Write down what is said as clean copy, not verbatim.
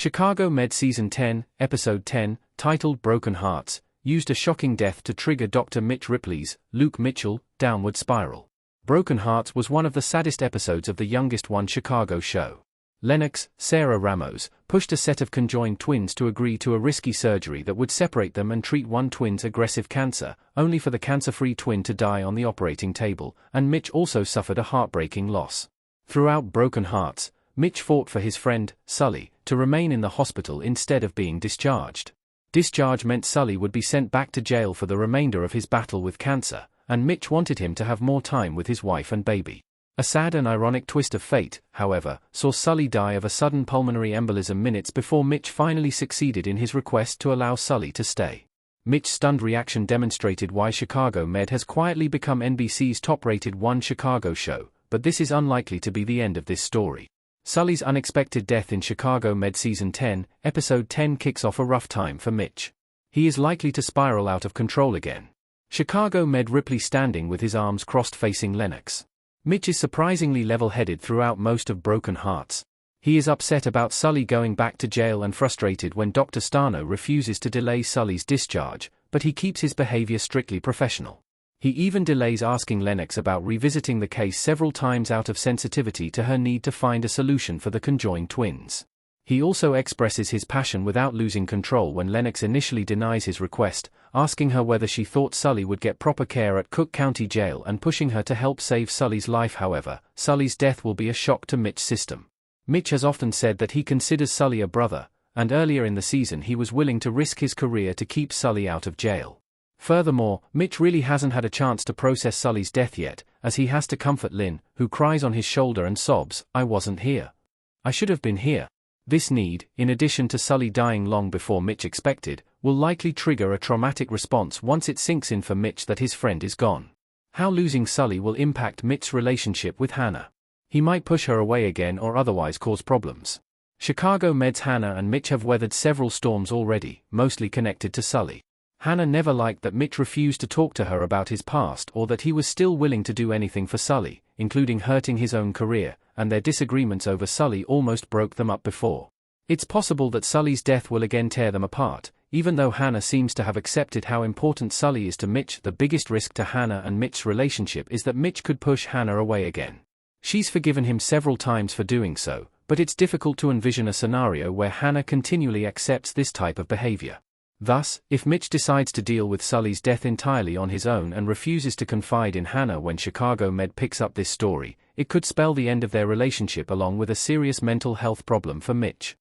Chicago Med Season 10, Episode 10, titled Broken Hearts, used a shocking death to trigger Dr. Mitch Ripley's, Luke Mitchell, downward spiral. Broken Hearts was one of the saddest episodes of the youngest one Chicago show. Lennox, Sarah Ramos, pushed a set of conjoined twins to agree to a risky surgery that would separate them and treat one twin's aggressive cancer, only for the cancer-free twin to die on the operating table, and Mitch also suffered a heartbreaking loss. Throughout Broken Hearts, Mitch fought for his friend, Sully, to remain in the hospital instead of being discharged. Discharge meant Sully would be sent back to jail for the remainder of his battle with cancer, and Mitch wanted him to have more time with his wife and baby. A sad and ironic twist of fate, however, saw Sully die of a sudden pulmonary embolism minutes before Mitch finally succeeded in his request to allow Sully to stay. Mitch's stunned reaction demonstrated why Chicago Med has quietly become NBC's top-rated One Chicago show, but this is unlikely to be the end of this story. Sully's unexpected death in Chicago Med Season 10, Episode 10 kicks off a rough time for Mitch. He is likely to spiral out of control again. Chicago Med Ripley standing with his arms crossed facing Lennox. Mitch is surprisingly level-headed throughout most of Broken Hearts. He is upset about Sully going back to jail and frustrated when Dr. Stano refuses to delay Sully's discharge, but he keeps his behavior strictly professional. He even delays asking Lennox about revisiting the case several times out of sensitivity to her need to find a solution for the conjoined twins. He also expresses his passion without losing control when Lennox initially denies his request, asking her whether she thought Sully would get proper care at Cook County Jail and pushing her to help save Sully's life. However, Sully's death will be a shock to Mitch's system. Mitch has often said that he considers Sully a brother, and earlier in the season he was willing to risk his career to keep Sully out of jail. Furthermore, Mitch really hasn't had a chance to process Sully's death yet, as he has to comfort Lynn, who cries on his shoulder and sobs, "I wasn't here. I should have been here." This need, in addition to Sully dying long before Mitch expected, will likely trigger a traumatic response once it sinks in for Mitch that his friend is gone. How losing Sully will impact Mitch's relationship with Hannah. He might push her away again or otherwise cause problems. Chicago Med's Hannah and Mitch have weathered several storms already, mostly connected to Sully. Hannah never liked that Mitch refused to talk to her about his past or that he was still willing to do anything for Sully, including hurting his own career, and their disagreements over Sully almost broke them up before. It's possible that Sully's death will again tear them apart, even though Hannah seems to have accepted how important Sully is to Mitch. The biggest risk to Hannah and Mitch's relationship is that Mitch could push Hannah away again. She's forgiven him several times for doing so, but it's difficult to envision a scenario where Hannah continually accepts this type of behavior. Thus, if Mitch decides to deal with Sully's death entirely on his own and refuses to confide in Hannah when Chicago Med picks up this story, it could spell the end of their relationship along with a serious mental health problem for Mitch.